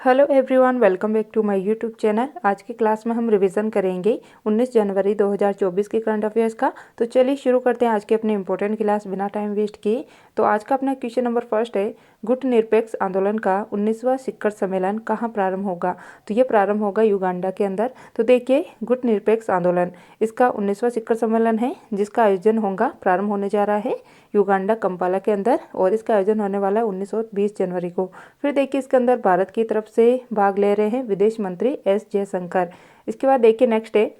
Hello everyone, welcome back to my YouTube channel. आज की class में हम रिवीजन करेंगे 19 जनवरी 2024 के करंट अफेयर्स का। तो चलिए शुरू करते हैं आज की अपनी इंपॉर्टेंट क्लास बिना टाइम वेस्ट किए। तो आज का अपना क्वेश्चन नंबर फर्स्ट है, गुट निरपेक्ष आंदोलन का 19वां शिखर सम्मेलन कहाँ प्रारंभ होगा। तो ये प्रारंभ होगा युगांडा के अंदर। तो देखिए, गुट निरपेक्ष आंदोलन इसका 19वां शिखर सम्मेलन है जिसका आयोजन होगा, प्रारंभ होने जा रहा है युगांडा कंपाला के अंदर, और इसका आयोजन होने वाला है 19 और 20 जनवरी को। फिर देखिए, इसके अंदर भारत की तरफ से भाग ले रहे हैं विदेश मंत्री एस जयशंकर। इसके बाद देखिए नेक्स्ट है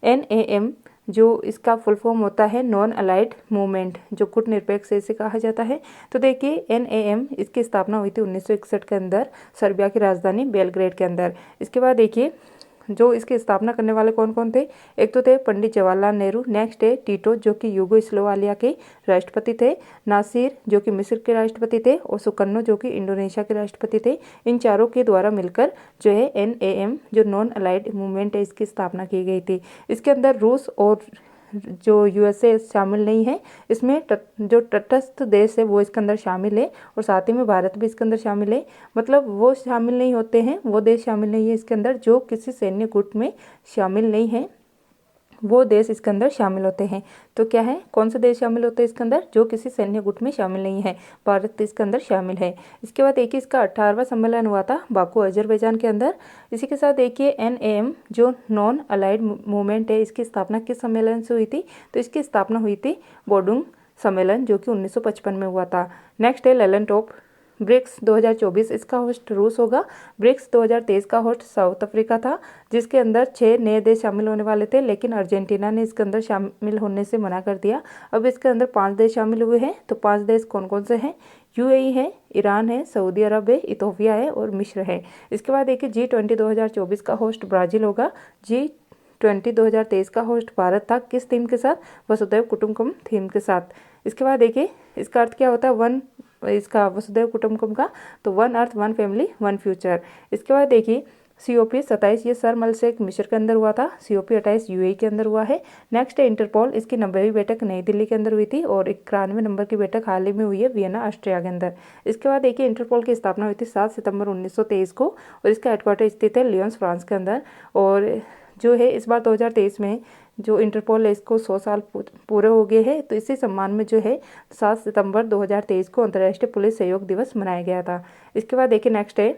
NAM, जो इसका फुल फॉर्म होता है नॉन अलाइड मूवमेंट, जो गुट निरपेक्ष इसे कहा जाता है। तो देखिए NAM इसकी स्थापना हुई थी 1961 के अंदर सर्बिया की राजधानी बेलग्रेड के अंदर। इसके बाद देखिए जो इसकी स्थापना करने वाले कौन कौन थे, एक तो थे पंडित जवाहरलाल नेहरू, नेक्स्ट है टीटो जो कि यूगोस्लोवालिया के राष्ट्रपति थे, नासिर जो कि मिस्र के राष्ट्रपति थे, और सुकर्नो जो कि इंडोनेशिया के राष्ट्रपति थे। इन चारों के द्वारा मिलकर जो है NAM जो नॉन अलाइड मूवमेंट है इसकी स्थापना की गई थी। इसके अंदर रूस और जो USA शामिल नहीं है, इसमें जो तटस्थ देश है वो इसके अंदर शामिल है, और साथ ही में भारत भी इसके अंदर शामिल है। मतलब वो शामिल नहीं होते हैं, वो देश शामिल नहीं है इसके अंदर जो किसी सैन्य गुट में शामिल नहीं है, वो देश इसके अंदर शामिल होते हैं। तो क्या है, कौन से देश शामिल होते हैं इसके अंदर, जो किसी सैन्य गुट में शामिल नहीं है। भारत इसके अंदर शामिल है। इसके बाद देखिए इसका 18वां सम्मेलन हुआ था बाकू अजरबैजान के अंदर। इसी के साथ देखिए NAM जो नॉन अलाइड मूवमेंट है इसकी स्थापना किस सम्मेलन से हुई थी, तो इसकी स्थापना हुई थी बोडुंग सम्मेलन जो कि 1955 में हुआ था। नेक्स्ट है ललन टॉप, ब्रिक्स 2024 इसका होस्ट रूस होगा। ब्रिक्स 2023 का होस्ट साउथ अफ्रीका था, जिसके अंदर 6 नए देश शामिल होने वाले थे, लेकिन अर्जेंटीना ने इसके अंदर शामिल होने से मना कर दिया। अब इसके अंदर 5 देश शामिल हुए हैं। तो 5 देश कौन कौन से हैं, UAE है, ईरान है, सऊदी अरब है, इथोपिया है और मिस्र है। इसके बाद देखिए G20 2024 का होस्ट ब्राज़ील होगा। G20 2023 का होस्ट भारत था, किस थीम के साथ, वसुधैव कुटुंबकम थीम के साथ। इसके बाद देखिए इसका अर्थ क्या होता है, वन इसका वसुधैव कुटुंबकम का, तो one earth one family one future. इसके बाद देखिए COP 27 ये शर्म शेख मिस्र के अंदर हुआ था, COP 28 UAE के अंदर हुआ है। नेक्स्ट है इंटरपोल, इसकी 90वीं बैठक नई दिल्ली के अंदर हुई थी, और 91 नंबर की बैठक हाल ही में हुई है वियना ऑस्ट्रिया के अंदर। इसके बाद देखिए इंटरपोल की स्थापना हुई थी 7 सितंबर 1923 को, और इसका हेडक्वार्टर स्थित है लियोन्स फ्रांस के अंदर। और जो है इस बार 2023 में जो इंटरपोल है इसको 100 साल पूरे हो गए हैं। तो इसी सम्मान में जो है 7 सितंबर 2023 को अंतर्राष्ट्रीय पुलिस सहयोग दिवस मनाया गया था। इसके बाद देखिए नेक्स्ट है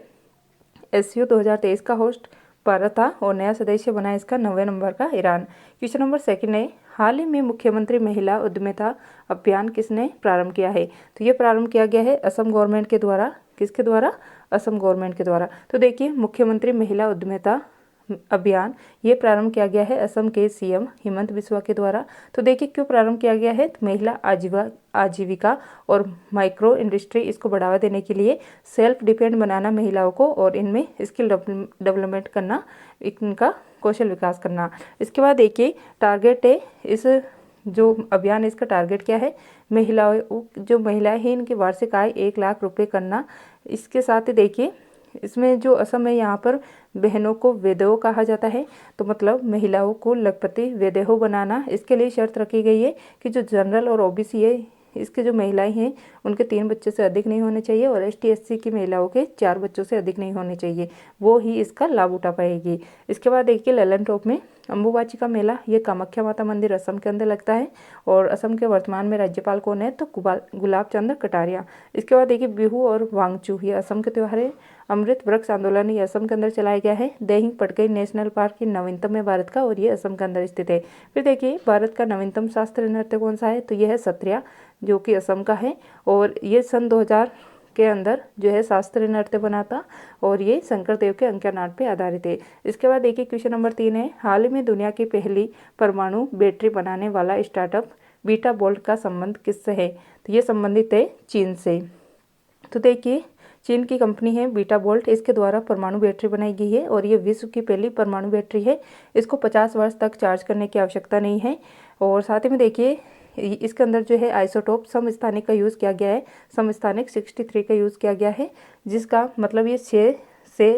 SCO 2023 का होस्ट भारत था, और नया सदस्य बना इसका 9वें नंबर का ईरान। क्वेश्चन नंबर सेकंड है, हाल ही में मुख्यमंत्री महिला उद्यमिता अभियान किसने प्रारंभ किया है। तो ये प्रारंभ किया गया है असम गवर्नमेंट के द्वारा। किसके द्वारा, असम गवर्नमेंट के द्वारा। तो देखिए मुख्यमंत्री महिला उद्यमिता अभियान ये प्रारंभ किया गया है असम के CM हेमंत बिस्वा के द्वारा। तो देखिए क्यों प्रारंभ किया गया है, तो महिला आजीविका और माइक्रो इंडस्ट्री इसको बढ़ावा देने के लिए, सेल्फ डिपेंड बनाना महिलाओं को, और इनमें स्किल डेवलपमेंट करना, इनका कौशल विकास करना। इसके बाद देखिए टारगेट है इस जो अभियान है इसका टारगेट क्या है, जो महिलाएं हैं इनकी वार्षिक आय 1 लाख रुपए करना। इसके साथ ही देखिए इसमें जो असम है यहाँ पर बहनों को वेदेहो कहा जाता है, तो मतलब महिलाओं को लखपति वेदेहो बनाना। इसके लिए शर्त रखी गई है कि जो जनरल और OBC है इसके जो महिलाएं हैं उनके 3 बच्चों से अधिक नहीं होने चाहिए, और ST SC की महिलाओं के 4 बच्चों से अधिक नहीं होने चाहिए, वो ही इसका लाभ उठा पाएगी। इसके बाद देखिए ललन टॉप में अम्बुबाची का मेला, ये कामाख्या माता मंदिर असम के अंदर लगता है, और असम के वर्तमान में राज्यपाल कौन है, तो गुलाब चंद्र कटारिया। इसके बाद देखिए बिहू और वांगचू ये असम के त्यौहार है। अमृत वृक्ष आंदोलन ये असम के अंदर चलाया गया है। दैहिंग पटकई नेशनल पार्क ये नवीनतम है भारत का, और ये असम के अंदर स्थित है। फिर देखिए भारत का नवीनतम शास्त्रीय नृत्य कौन सा है, तो यह है सत्रिया जो कि असम का है, और ये सन 2000 के अंदर जो है शास्त्रीय नृत्य बना था, और ये शंकर देव के अंक्या नाट पे आधारित है। इसके बाद देखिए क्वेश्चन नंबर 3 है, हाल ही में दुनिया की पहली परमाणु बैटरी बनाने वाला स्टार्टअप बीटा बोल्ट का संबंध किससे है, तो ये संबंधित है चीन से। तो देखिए चीन की कंपनी है बीटा बोल्ट, इसके द्वारा परमाणु बैटरी बनाई गई है, और ये विश्व की पहली परमाणु बैटरी है। इसको 50 वर्ष तक चार्ज करने की आवश्यकता नहीं है। और साथ ही में देखिए इसके अंदर जो है आइसोटोप समस्थानिक का यूज़ किया गया है, समस्थानिक 63 का यूज़ किया गया है, जिसका मतलब ये 6 से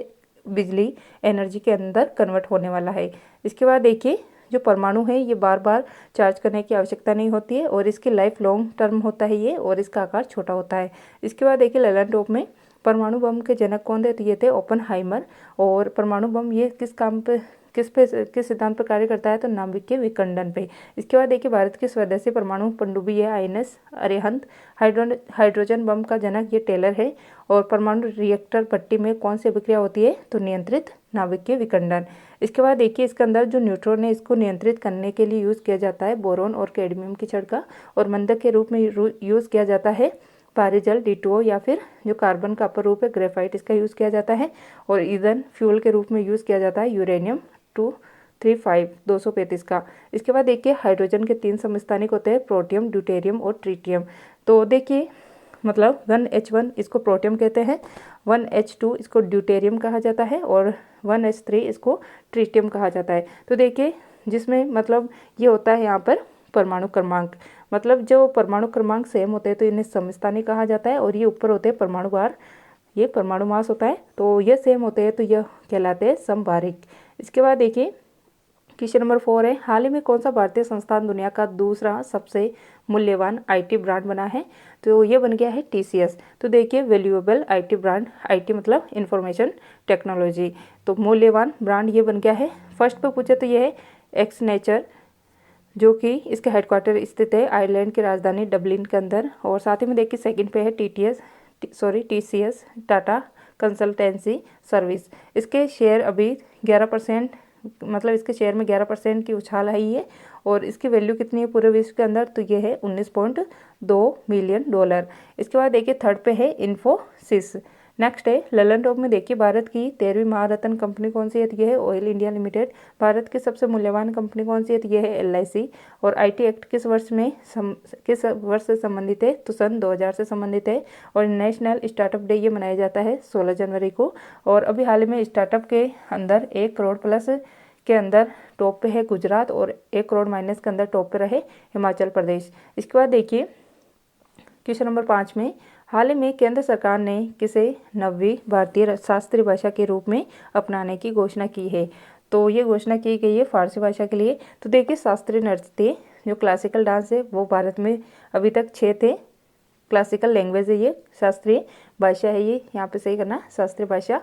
बिजली एनर्जी के अंदर कन्वर्ट होने वाला है। इसके बाद देखिए जो परमाणु है ये बार बार चार्ज करने की आवश्यकता नहीं होती है, और इसकी लाइफ लॉन्ग टर्म होता है ये, और इसका आकार छोटा होता है। इसके बाद देखिए ललन टॉप में परमाणु बम के जनक कौन थे? तो ये थे ओपनहाइमर। और परमाणु बम ये किस सिद्धांत पर कार्य करता है? तो नाभिक के विखंडन पे। इसके बाद देखिए भारत की स्वदेशी परमाणु पनडुब्बी है INS अरिहंत। हाइड्रोजन बम का जनक ये टेलर है। और परमाणु रिएक्टर भट्टी में कौन सी अभिक्रिया होती है? तो नियंत्रित नाभिक के विखंडन। इसके बाद देखिए इसके अंदर जो न्यूट्रॉन है इसको नियंत्रित करने के लिए यूज़ किया जाता है बोरोन और कैडमियम की छड़ का। और मंदक के रूप में यूज़ किया जाता है भारी जल D2O, या फिर जो कार्बन का अपर रूप है ग्रेफाइट, इसका यूज़ किया जाता है। और ईंधन फ्यूल के रूप में यूज़ किया जाता है यूरेनियम 235 का। इसके बाद देखिए हाइड्रोजन के 3 समस्थानिक होते हैं, प्रोटियम, ड्यूटेरियम और ट्रिटियम। तो देखिए मतलब 1H1 इसको प्रोटियम कहते हैं, 1H2 इसको ड्यूटेरियम कहा जाता है और 1H3 इसको ट्रिटियम कहा जाता है। तो देखिए जिसमें मतलब ये होता है यहाँ पर परमाणु क्रमांक, मतलब जो परमाणु क्रमांक सेम होते हैं तो इन्हें समस्थानिक कहा जाता है। और ये ऊपर होते हैं परमाणु भार, ये परमाणु मास होता है, तो ये सेम होते हैं तो यह कहलाते हैं समभारिक। इसके बाद देखिए क्वेश्चन नंबर 4 है, हाल ही में कौन सा भारतीय संस्थान दुनिया का दूसरा सबसे मूल्यवान IT ब्रांड बना है? तो ये बन गया है TCS। तो देखिए वैल्यूएबल IT ब्रांड, IT मतलब इंफॉर्मेशन टेक्नोलॉजी, तो मूल्यवान ब्रांड ये बन गया है। फर्स्ट पे पूछे तो ये है एक्सनेचर, जो कि इसका हेडक्वार्टर स्थित है आयरलैंड की राजधानी डबलिन के अंदर। और साथ ही में देखिए सेकंड पे है TCS टाटा कंसल्टेंसी सर्विस। इसके शेयर अभी 11%, मतलब इसके शेयर में 11% की उछाल आई है। और इसकी वैल्यू कितनी है पूरे विश्व के अंदर? तो ये है $19.2 मिलियन। इसके बाद देखिए थर्ड पे है इन्फोसिस। नेक्स्ट है ललन टॉप में देखिए भारत की 13वीं महारत्न कंपनी कौन सी है? तो ये है ऑयल इंडिया लिमिटेड। भारत की सबसे मूल्यवान कंपनी कौन सी है? तो ये है LIC। और IT एक्ट किस वर्ष से संबंधित है? तो सन 2000 से संबंधित है। और नेशनल स्टार्टअप डे ये मनाया जाता है 16 जनवरी को। और अभी हाल ही में स्टार्टअप के अंदर 1 करोड़ प्लस के अंदर टॉप पे है गुजरात और 1 करोड़ माइनस के अंदर टॉप पे रहे हिमाचल प्रदेश। इसके बाद देखिए क्वेश्चन नंबर 5 में, हाल ही में केंद्र सरकार ने किसे 9वीं भारतीय शास्त्रीय भाषा के रूप में अपनाने की घोषणा की है? तो ये घोषणा की गई है फारसी भाषा के लिए। तो देखिए शास्त्रीय नृत्य जो क्लासिकल डांस है वो भारत में अभी तक 6 थे। क्लासिकल लैंग्वेज है, ये शास्त्रीय भाषा है, ये यहाँ पे सही करना, शास्त्रीय भाषा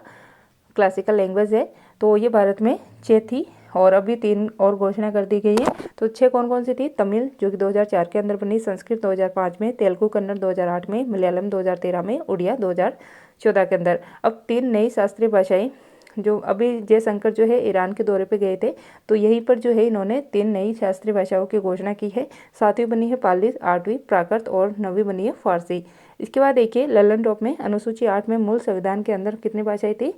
क्लासिकल लैंग्वेज है। तो ये भारत में 6 थी और अभी 3 और घोषणा कर दी गई है। तो 6 कौन कौन सी थी? तमिल जो कि 2004 के अंदर बनी, संस्कृत 2005 में, तेलुगु कन्नड़ 2008 में, मलयालम 2013 में, उड़िया 2014 के अंदर। अब 3 नई शास्त्रीय भाषाएं जो अभी जयशंकर जो है ईरान के दौरे पे गए थे, तो यहीं पर जो है इन्होंने 3 नई शास्त्रीय भाषाओं की घोषणा की है। 7वीं बनी है पाली, 8वीं प्राकृत और 9वीं बनी है फारसी। इसके बाद देखिए ललन टॉप में अनुसूची 8 में मूल संविधान के अंदर कितनी भाषाएं थी?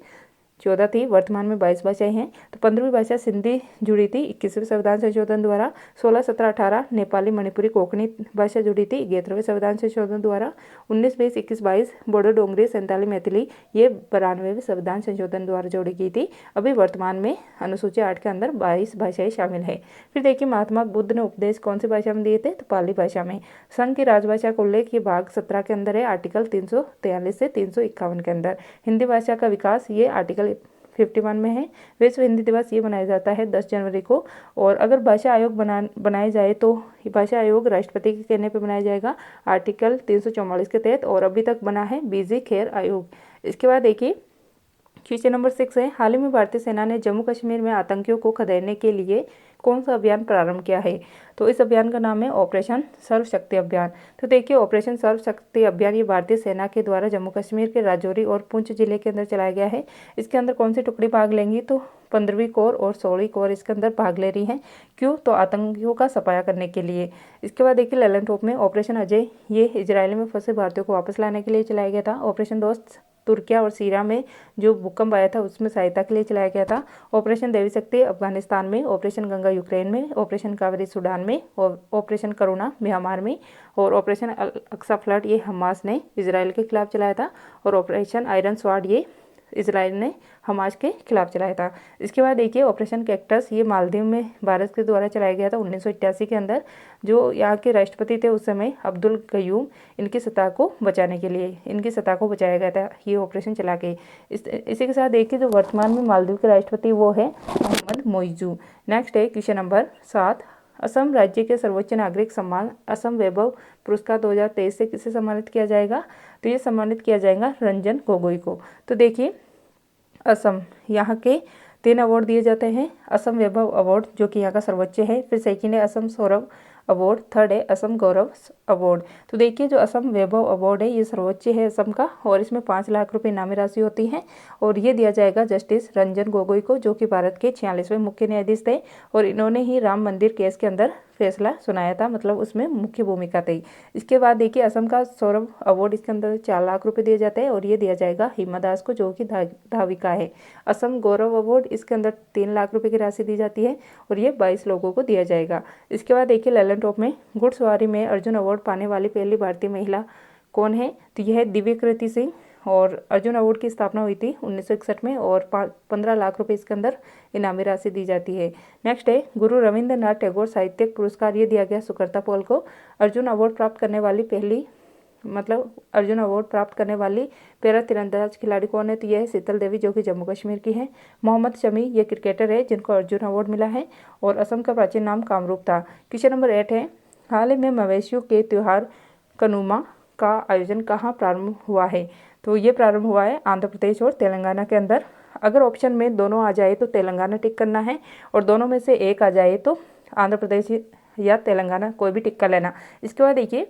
14 थी। वर्तमान में 22 भाषाएं हैं। तो 15वीं भाषा सिंधी जुड़ी थी 21वें संविधान संशोधन द्वारा। 16, 17, 18 नेपाली मणिपुरी कोंकणी भाषा जुड़ी थी 11वें संविधान संशोधन द्वारा। 19, 20, 21, 22 बोडो डोंगरी संताली मैथिली ये 92वें संविधान संशोधन द्वारा जोड़ी गई थी। अभी वर्तमान में अनुसूची 8 के अंदर 22 भाषाएं शामिल है। फिर देखिए महात्मा बुद्ध ने उपदेश कौन सी भाषा में दिए थे? तो पाली भाषा में। संघ की राजभाषा का उल्लेख ये भाग 17 के अंदर है, आर्टिकल 343 से 351 के अंदर। हिंदी भाषा का विकास ये आर्टिकल 51 में है। विश्व हिंदी दिवस ये मनाया जाता है 10 जनवरी को। और अगर भाषा आयोग बनाया जाए तो भाषा आयोग राष्ट्रपति के कहने पर बनाया जाएगा आर्टिकल 344 के तहत। और अभी तक बना है BG खेर आयोग। इसके बाद देखिए क्वेश्चन नंबर 6 है, हाल ही में भारतीय सेना ने जम्मू कश्मीर में आतंकियों को खदेड़ने के लिए कौन सा अभियान प्रारंभ किया है? तो इस अभियान का नाम है ऑपरेशन सर्वशक्ति अभियान। तो देखिए ऑपरेशन सर्वशक्ति अभियान ये भारतीय सेना के द्वारा जम्मू कश्मीर के राजौरी और पुंछ जिले के अंदर चलाया गया है। इसके अंदर कौन सी टुकड़ी भाग लेंगी? तो 15वीं कोर और 16वीं कोर इसके अंदर भाग ले रही हैं। क्यों? तो आतंकियों का सफाया करने के लिए। इसके बाद देखिए ललन टॉप में ऑपरेशन अजय ये इजराइल में फंसे भारतीयों को वापस लाने के लिए चलाया गया था। ऑपरेशन दोस्त तुर्किया और सीरिया में जो भूकंप आया था उसमें सहायता के लिए चलाया गया था। ऑपरेशन देवी शक्ति अफगानिस्तान में, ऑपरेशन गंगा यूक्रेन में, ऑपरेशन कावेरी सूडान में, और ऑपरेशन करुणा म्यांमार में, और ऑपरेशन अक्सा फ्लड ये हमास ने इजराइल के खिलाफ चलाया था। और ऑपरेशन आयरन स्वाड ये इजराइल ने हमास के खिलाफ चलाया था। इसके बाद देखिए ऑपरेशन कैक्टस ये मालदीव में भारत के द्वारा चलाया गया था 1988 के अंदर। जो यहाँ के राष्ट्रपति थे उस समय अब्दुल कयूम, इनकी सत्ता को बचाने के लिए इनकी सत्ता को बचाया गया था ये ऑपरेशन चला के। इसी के साथ देखिए जो वर्तमान में मालदीव के राष्ट्रपति वो है मोहम्मद मोइजू। नेक्स्ट है क्वेश्चन नंबर 7, असम राज्य के सर्वोच्च नागरिक सम्मान असम वैभव पुरस्कार 2023 से किसे सम्मानित किया जाएगा? तो ये सम्मानित किया जाएगा रंजन गोगोई को। तो देखिए असम, यहाँ के 3 अवार्ड दिए जाते हैं। असम वैभव अवार्ड जो कि यहाँ का सर्वोच्च है, फिर सेकंड है असम सौरभ अवार्ड, थर्ड है असम गौरव अवार्ड। तो देखिए जो असम वैभव अवार्ड है ये सर्वोच्च है असम का, और इसमें 5 लाख रुपए इनामी राशि होती है, और ये दिया जाएगा जस्टिस रंजन गोगोई को, जो कि भारत के 46वें मुख्य न्यायाधीश थे, और इन्होंने ही राम मंदिर केस के अंदर फैसला सुनाया था, मतलब उसमें मुख्य भूमिका थी। इसके बाद देखिए असम का सौरभ अवार्ड, इसके अंदर 4 लाख रुपए दिए जाते हैं, और ये दिया जाएगा हिमा दास को, जो कि धाविका है। असम गौरव अवार्ड, इसके अंदर 3 लाख रुपए की राशि दी जाती है, और ये 22 लोगों को दिया जाएगा। इसके बाद देखिए ललन टॉप में घुड़सवारी में अर्जुन अवार्ड पाने वाली पहली भारतीय महिला कौन है? तो यह है दिव्यकृति सिंह, और अर्जुन अवार्ड की स्थापना हुई थी 1961 में, और 15 लाख रुपए इसके अंदर इनामी राशि दी जाती है। नेक्स्ट है गुरु रविंद्रनाथ टैगोर साहित्यिक पुरस्कार, ये दिया गया सुकर्ता पॉल को। अर्जुन अवार्ड प्राप्त करने वाली पहली, मतलब अर्जुन अवार्ड प्राप्त करने वाली पैरा तीरंदाज खिलाड़ी कौन है? तो यह है शीतल देवी, जो कि जम्मू कश्मीर की है। मोहम्मद शमी ये क्रिकेटर है जिनको अर्जुन अवार्ड मिला है, और असम का प्राचीन नाम कामरूप था। क्वेश्चन नंबर 8 है हाल ही में मवेशियों के त्योहार कनुमा का आयोजन कहाँ प्रारंभ हुआ है? तो ये प्रारंभ हुआ है आंध्र प्रदेश और तेलंगाना के अंदर। अगर ऑप्शन में दोनों आ जाए तो तेलंगाना टिक करना है, और दोनों में से एक आ जाए तो आंध्र प्रदेश या तेलंगाना कोई भी टिक कर लेना। इसके बाद देखिए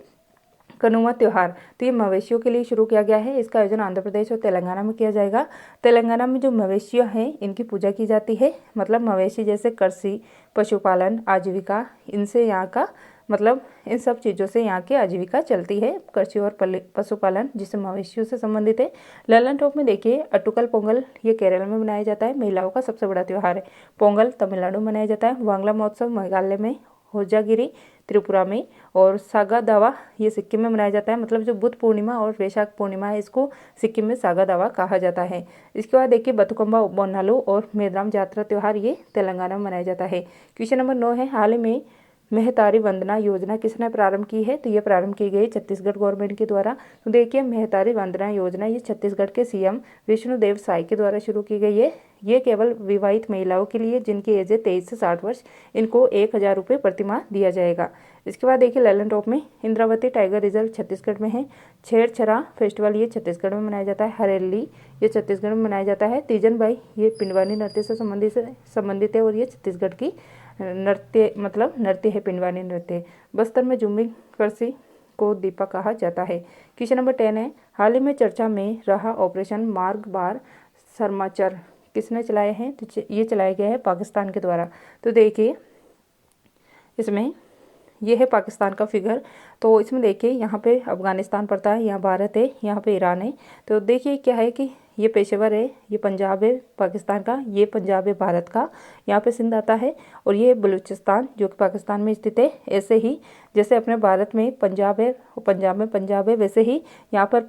कनुमा त्यौहार, तो ये मवेशियों के लिए शुरू किया गया है। इसका आयोजन आंध्र प्रदेश और तेलंगाना में किया जाएगा। तेलंगाना में जो मवेशियाँ हैं इनकी पूजा की जाती है, मतलब मवेशी जैसे कृषि, पशुपालन, आजीविका, इनसे यहाँ का मतलब इन सब चीज़ों से यहाँ की आजीविका चलती है, कृषि और पशुपालन जिससे मवेशियों से संबंधित है। ललन टॉप में देखिए अटुकल पोंगल, ये केरल में मनाया जाता है, महिलाओं का सबसे बड़ा त्यौहार है। पोंगल तमिलनाडु में मनाया जाता है। वांगला महोत्सव मेघालय में, होजागिरी त्रिपुरा में, और सागा दावा ये सिक्किम में मनाया जाता है। मतलब जो बुद्ध पूर्णिमा और वैशाख पूर्णिमा है इसको सिक्किम में सागा दावा कहा जाता है। इसके बाद देखिए बथुकम्बा बोनालू और मेदाम जात्रा त्यौहार ये तेलंगाना में मनाया जाता है। क्वेश्चन नंबर 9 है हाल ही में महतारी वंदना योजना किसने प्रारंभ की है? तो ये प्रारंभ की गई छत्तीसगढ़ गवर्नमेंट के द्वारा। तो देखिए महतारी वंदना योजना ये छत्तीसगढ़ के सीएम विष्णुदेव साय के द्वारा शुरू की गई है। ये केवल विवाहित महिलाओं के लिए जिनकी एज है 23 से 60 वर्ष, इनको 1000 रुपये प्रतिमाह दिया जाएगा। इसके बाद देखिए ललन टॉप में इंद्रावती टाइगर रिजर्व छत्तीसगढ़ में है। छेड़छरा फेस्टिवल ये छत्तीसगढ़ में मनाया जाता है। हरेली ये छत्तीसगढ़ में मनाया जाता है। तीजन बाई ये पिंडवानी नृत्य से संबंधित है, और ये छत्तीसगढ़ की नृत्य है, पिंडवानी नृत्य। बस्तर में झूमी कृषि को दीपा कहा जाता है। क्वेश्चन नंबर 10 है हाल ही में चर्चा में रहा ऑपरेशन मार्ग बार सरमाचर किसने चलाए हैं? तो ये चलाया गया है पाकिस्तान के द्वारा। तो देखिए इसमें ये है पाकिस्तान का फिगर। तो इसमें देखिए यहाँ पे अफगानिस्तान पड़ता है, यहाँ भारत है, यहाँ पे ईरान है। तो देखिए क्या है कि ये पेशेवर है, ये पंजाब है पाकिस्तान का, ये पंजाब है भारत का, यहाँ पे सिंध आता है, और ये बलूचिस्तान जो कि पाकिस्तान में स्थित है। ऐसे ही जैसे अपने भारत में पंजाब है, पंजाब में पंजाब है, वैसे ही यहाँ पर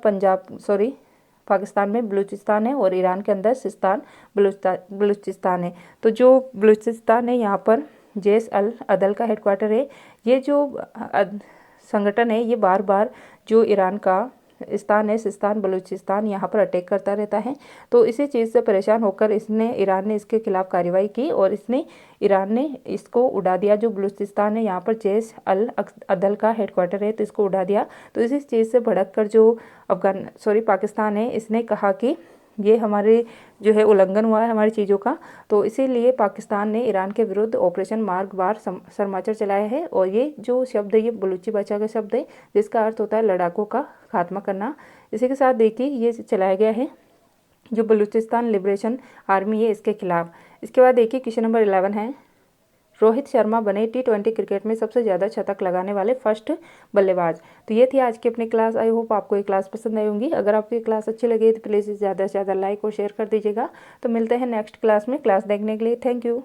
पाकिस्तान में बलूचिस्तान है, और ईरान के अंदर सिस्तान बलूचिस्तान है। तो जो बलूचिस्तान है यहाँ पर जैश अल अदल का हेडक्वार्टर है। ये जो संगठन है ये बार बार जो ईरान का स्थान है सिस्तान बलूचिस्तान यहाँ पर अटैक करता रहता है। तो इसी चीज़ से परेशान होकर ईरान ने इसके खिलाफ कार्रवाई की, और ईरान ने इसको उड़ा दिया। जो बलूचिस्तान है यहाँ पर जैश अल अदल का हेडक्वार्टर है, तो इसको उड़ा दिया। तो इसी चीज़ से भड़क कर जो पाकिस्तान है इसने कहा कि ये हमारे जो है उल्लंघन हुआ है हमारी चीज़ों का। तो इसीलिए पाकिस्तान ने ईरान के विरुद्ध ऑपरेशन मार्ग बार सरमाचर चलाया है। और ये जो शब्द है ये बलूची भाषा का शब्द है, जिसका अर्थ होता है लड़ाकों का खात्मा करना। इसी के साथ देखिए ये चलाया गया है जो बलूचिस्तान लिबरेशन आर्मी है इसके खिलाफ। इसके बाद देखिए क्वेश्चन नंबर 11 है रोहित शर्मा बने T20 क्रिकेट में सबसे ज़्यादा शतक लगाने वाले फर्स्ट बल्लेबाज। तो ये थी आज की अपनी क्लास। आई होप आपको ये क्लास पसंद आई होंगी। अगर आपको ये क्लास अच्छी लगी तो प्लीज़ ज़्यादा से ज़्यादा लाइक और शेयर कर दीजिएगा। तो मिलते हैं नेक्स्ट क्लास में। क्लास देखने के लिए थैंक यू।